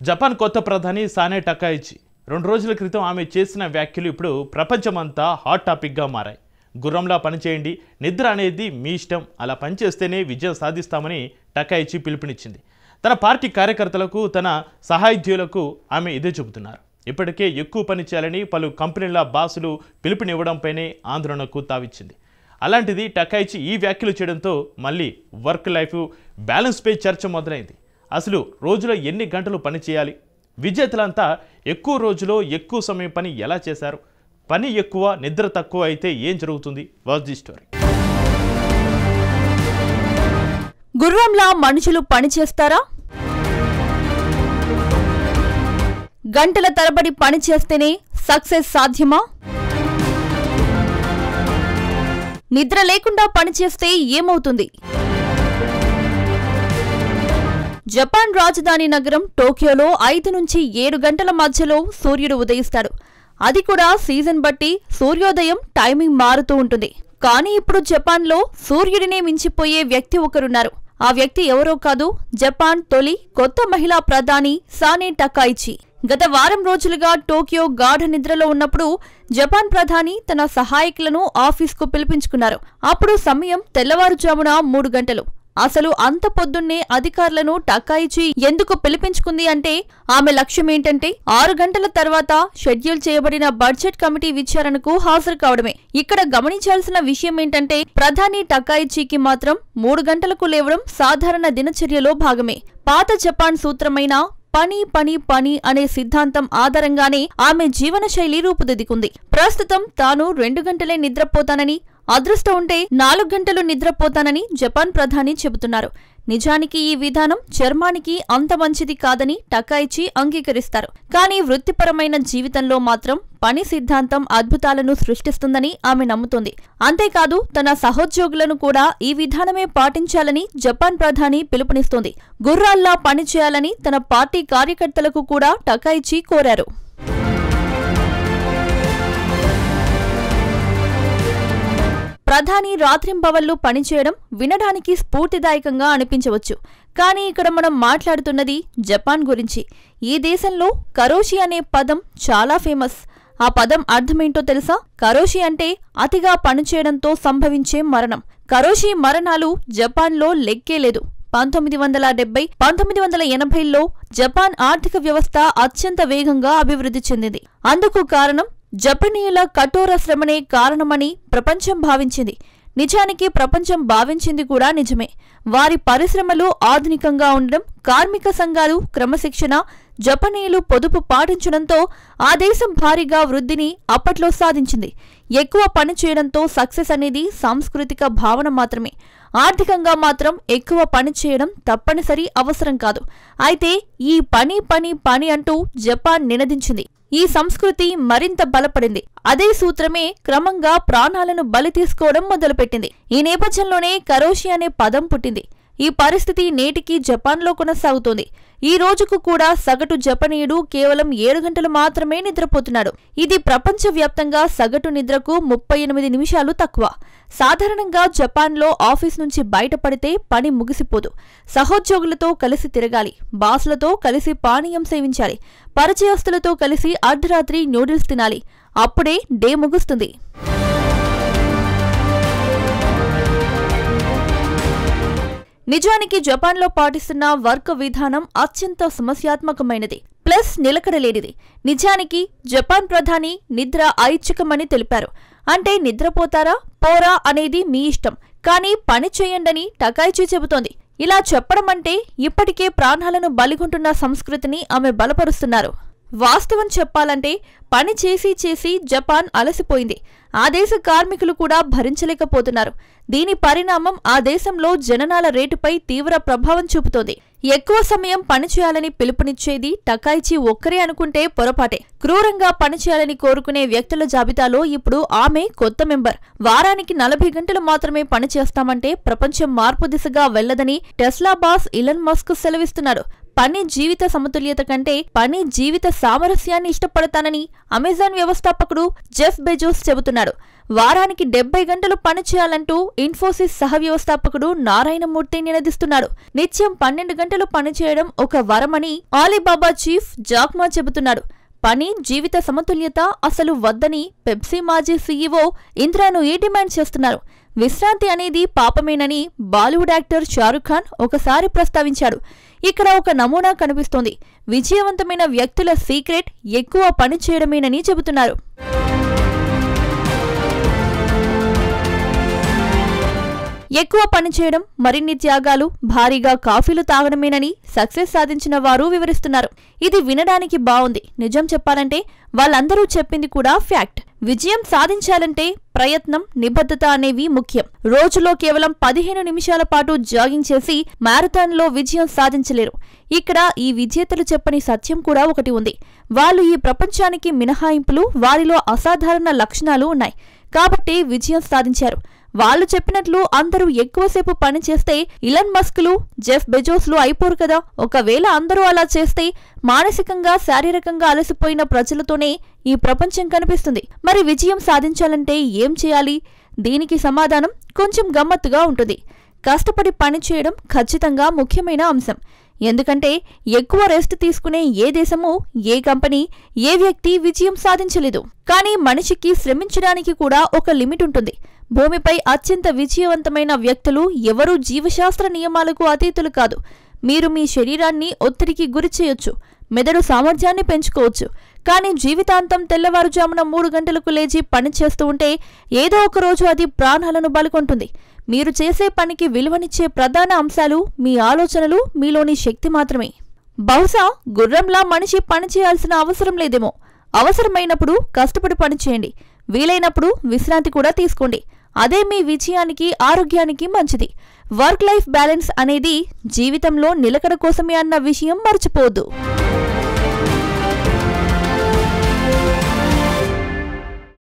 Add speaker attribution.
Speaker 1: Japan కొత్త ప్రధాని సానే టకాయిచి 2 రోజుల క్రితం ఆమె చేసిన వ్యాఖ్యలు ఇప్పుడు ప్రపంచమంతా హాట్ టాపిక్గా మారాయి. గుర్రంలా పనిచేయండి, నిద్ర అనేది మీ ఇష్టం, అలా పనిచేస్తేనే విజయం సాధిస్తామని టకాయిచి పిలుపునిచ్చింది. తన పార్టీ కార్యకర్తలకు, తన సహాయధ్యులకు ఆమె ఇదే చెబుతున్నారు. ఇప్పటికే ఎక్కువ పని చేయాలని పలు కంపెనీల బాసులు పిలుపునివ్వడంపైనే ఆందోళనకు తావిచ్చింది. అలాంటిది టకాయిచి ఈ వ్యాఖ్యలు చేయడంతో మళ్ళీ వర్క్ లైఫ్ బ్యాలెన్స్పై చర్చ మొదలైంది. అసలు రోజులో ఎన్ని గంటలు పని చేయాలి? విజేతలంతా ఎక్కువ రోజులో ఎక్కువ సమయం పని ఎలా చేశారు? పని ఎక్కువ, నిద్ర తక్కువ అయితే ఏం జరుగుతుంది? Watch the story.
Speaker 2: గుర్రంలా మనుషులు పని చేస్తారా? గంటల తరబడి పని చేస్తేనే సక్సెస్ సాధ్యమా? నిద్ర లేకుండా పనిచేస్తే ఏమవుతుంది? జపాన్ రాజధాని నగరం టోక్యోలో 5 నుంచి 7 గంటల మధ్యలో సూర్యుడు ఉదయిస్తాడు. అది కూడా సీజన్ బట్టి సూర్యోదయం టైమింగ్ మారుతూ ఉంటుంది. కానీ ఇప్పుడు జపాన్లో సూర్యుడినే మించిపోయే వ్యక్తి ఒకరున్నారు. ఆ వ్యక్తి ఎవరో కాదు, జపాన్ తొలి కొత్త మహిళా ప్రధాని సానే టకాయిచి. గత వారం రోజులుగా టోక్యో గాఢ నిద్రలో ఉన్నప్పుడు జపాన్ ప్రధాని తన సహాయకులను ఆఫీస్కు పిలిపించుకున్నారు. అప్పుడు సమయం తెల్లవారుజామున 3 గంటలు. అసలు అంత పొద్దున్నే అధికారులను టకాయిచి ఎందుకు పిలిపించుకుంది అంటే ఆమె లక్ష్యమేంటంటే 6 గంటల తర్వాత షెడ్యూల్ చేయబడిన బడ్జెట్ కమిటీ విచారణకు హాజరు కావడమే. ఇక్కడ గమనించాల్సిన విషయం ఏంటంటే ప్రధాని టకాయిచికి మాత్రం 3 గంటలకు లేవడం సాధారణ దినచర్యలో భాగమే. పాత జపాన్ సూత్రమైన పని పని పని అనే సిద్ధాంతం ఆధారంగానే ఆమె జీవనశైలి రూపుదిద్దుకుంది. ప్రస్తుతం తాను 2 గంటలే నిద్రపోతానని, అదృష్టం ఉంటే 4 గంటలు నిద్రపోతానని జపాన్ ప్రధాని చెబుతున్నారు. నిజానికి ఈ విధానం చర్మానికి అంత మంచిది కాదని టకాయిచి అంగీకరిస్తారు. కానీ వృత్తిపరమైన జీవితంలో మాత్రం పని సిద్ధాంతం అద్భుతాలను సృష్టిస్తుందని ఆమె నమ్ముతోంది. అంతేకాదు తన సహోద్యోగులను కూడా ఈ విధానమే పాటించాలని జపాన్ ప్రధాని పిలుపునిస్తోంది. గుర్రాల్లా పనిచేయాలని తన పార్టీ కార్యకర్తలకు కూడా టకాయిచి కోరారు. ప్రధాని రాత్రింబవళ్లు పనిచేయడం వినడానికి స్ఫూర్తిదాయకంగా అనిపించవచ్చు. కానీ ఇక్కడ మనం మాట్లాడుతున్నది జపాన్ గురించి. ఈ దేశంలో కరోషి అనే పదం చాలా ఫేమస్. ఆ పదం అర్థమేంటో తెలుసా? కరోషి అంటే అతిగా పనిచేయడంతో సంభవించే మరణం. కరోషి మరణాలు జపాన్లో లెక్కే లేదు. 1970, 1980లో జపాన్ ఆర్థిక వ్యవస్థ అత్యంత వేగంగా అభివృద్ధి చెందింది. అందుకు కారణం జపనీయుల కఠోర శ్రమనే కారణమని ప్రపంచం భావించింది. నిజానికి ప్రపంచం భావించింది కూడా నిజమే. వారి పరిశ్రమలు ఆధునికంగా ఉండడం, కార్మిక సంఘాలు క్రమశిక్షణ, జపనీయులు పొదుపు పాటించడంతో ఆ దేశం భారీగా వృద్ధిని అప్పట్లో సాధించింది. ఎక్కువ పని చేయడంతో సక్సెస్ అనేది సాంస్కృతిక భావన మాత్రమే. ఆర్థికంగా మాత్రం ఎక్కువ పని చేయడం తప్పనిసరి అవసరం కాదు. అయితే ఈ పని పని పని అంటూ జపాన్ నినదించింది. ఈ సంస్కృతి మరింత బలపడింది. అదే సూత్రమే క్రమంగా ప్రాణాలను బలి తీసుకోవడం మొదలుపెట్టింది. ఈ నేపథ్యంలోనే కరోషి అనే పదం పుట్టింది. ఈ పరిస్థితి నేటికి జపాన్లో కొనసాగుతోంది. ఈ రోజుకు కూడా సగటు జపనీయుడు కేవలం 7 గంటలు మాత్రమే నిద్రపోతున్నాడు. ఇది ప్రపంచవ్యాప్తంగా సగటు నిద్రకు 38 నిమిషాలు తక్కువ. సాధారణంగా జపాన్లో ఆఫీస్ నుంచి బయటపడితే పని ముగిసిపోదు. సహోద్యోగులతో కలిసి తిరగాలి, బాసులతో కలిసి పానీయం సేవించాలి, పరిచయస్తులతో కలిసి అర్ధరాత్రి న్యూడిల్స్ తినాలి. అప్పుడే డే ముగుస్తుంది. నిజానికి జపాన్లో పాటిస్తున్న వర్క్ విధానం అత్యంత సమస్యాత్మకమైనది, ప్లస్ నిలకడలేనిది. నిజానికి జపాన్ ప్రధాని నిద్ర ఐచ్ఛికమని తెలిపారు. అంటే నిద్రపోతారా పోరా అనేది మీ ఇష్టం, కానీ పని చేయండని టకాయిచి చెబుతోంది. ఇలా చెప్పడం అంటే ఇప్పటికే ప్రాణాలను బలిగొంటున్న సంస్కృతిని ఆమె బలపరుస్తున్నారు. వాస్తవం చెప్పాలంటే పని చేసి చేసి జపాన్ అలసిపోయింది. ఆ దేశ కార్మికులు కూడా భరించలేకపోతున్నారు. దీని పరిణామం ఆ దేశంలో జననాల రేటుపై తీవ్ర ప్రభావం చూపుతోంది. ఎక్కువ సమయం పనిచేయాలని పిలుపునిచ్చేది టకాయిచి ఒక్కరే అనుకుంటే పొరపాటే. క్రూరంగా పనిచేయాలని కోరుకునే వ్యక్తుల జాబితాలో ఇప్పుడు ఆమె కొత్త మెంబర్. వారానికి 40 గంటలు మాత్రమే పనిచేస్తామంటే ప్రపంచం మార్పు దిశగా వెళ్లదని టెస్లా బాస్ ఇలన్ మస్క్ సెలవిస్తున్నాడు. పని జీవిత సమతుల్యత కంటే పని జీవిత సామరస్యాన్ని ఇష్టపడతానని అమెజాన్ వ్యవస్థాపకుడు జెఫ్ బెజోస్ చెబుతున్నాడు. వారానికి 70 గంటలు పనిచేయాలంటూ ఇన్ఫోసిస్ సహ వ్యవస్థాపకుడు నారాయణమూర్తి నినదిస్తున్నాడు. నిత్యం 12 గంటలు పనిచేయడం ఒక వరమని ఆలీబాబా చీఫ్ జాక్ మా చెబుతున్నాడు. పని, జీవిత సమతుల్యత అసలు వద్దని పెప్సీ మాజీ సీఈఓ ఇంద్రాను డిమాండ్ చేస్తున్నారు. విశ్రాంతి అనేది పాపమేనని బాలీవుడ్ యాక్టర్ షారుఖ్ ఖాన్ ఒకసారి ప్రస్తావించాడు. ఇక్కడ ఒక నమూనా కనిపిస్తోంది. విజయవంతమైన వ్యక్తుల సీక్రెట్ ఎక్కువ పని చేయడమేనని చెబుతున్నారు. ఎక్కువ పనిచేయడం, మరిన్ని త్యాగాలు, భారీగా కాఫీలు తాగడమేనని సక్సెస్ సాధించిన వారు వివరిస్తున్నారు. ఇది వినడానికి బావుంది. నిజం చెప్పాలంటే వాళ్ళందరూ చెప్పింది కూడా ఫ్యాక్ట్. విజయం సాధించాలంటే ప్రయత్నం, నిబద్ధత అనేవి ముఖ్యం. రోజులో కేవలం 15 నిమిషాల పాటు జాగింగ్ చేసి మ్యారథాన్లో విజయం సాధించలేరు. ఇక్కడ ఈ విజేతలు చెప్పని సత్యం కూడా ఒకటి ఉంది. వాళ్ళు ఈ ప్రపంచానికి మినహాయింపులు, వారిలో అసాధారణ లక్షణాలు ఉన్నాయి కాబట్టి విజయం సాధించారు. వాళ్ళు చెప్పినట్లు అందరూ ఎక్కువసేపు పనిచేస్తే ఇలన్ మస్క్లు, జెఫ్ బెజోస్లు అయిపోరు కదా. ఒకవేళ అందరూ అలా చేస్తే మానసికంగా, శారీరకంగా అలసిపోయిన ప్రజలతోనే ఈ ప్రపంచం కనిపిస్తుంది. మరి విజయం సాధించాలంటే ఏం చేయాలి? దీనికి సమాధానం కొంచెం గమ్మత్తుగా ఉంటుంది. కష్టపడి పనిచేయడం ఖచ్చితంగా ముఖ్యమైన అంశం. ఎందుకంటే ఎక్కువ రెస్ట్ తీసుకునే ఏ దేశమూ, ఏ కంపెనీ, ఏ వ్యక్తి విజయం సాధించలేదు. కానీ మనిషికి శ్రమించడానికి కూడా ఒక లిమిట్ ఉంటుంది. భూమిపై అత్యంత విజయవంతమైన వ్యక్తులు ఎవరూ జీవశాస్త్ర నియమాలకు అతీతులు కాదు. మీరు మీ శరీరాన్ని ఒత్తిడికి గురి చేయొచ్చు, మెదడు సామర్థ్యాన్ని పెంచుకోవచ్చు. కానీ జీవితాంతం తెల్లవారుజామున 3 గంటలకు లేచి పనిచేస్తూ ఉంటే ఏదో ఒక రోజు అది ప్రాణాలను బలికొంటుంది. మీరు చేసే పనికి విలువనిచ్చే ప్రధాన అంశాలు మీ ఆలోచనలు, మీలోని శక్తి మాత్రమే. బహుశా గుర్రంలా మనిషి పనిచేయాల్సిన అవసరం లేదేమో. అవసరమైనప్పుడు కష్టపడి పనిచేయండి, వీలైనప్పుడు విశ్రాంతి కూడా తీసుకోండి. అదే మీ విజయానికి, ఆరోగ్యానికి మంచిది. వర్క్ లైఫ్ బ్యాలెన్స్ అనేది జీవితంలో నిలకడ కోసమే అన్న విషయం మర్చిపోవద్దు.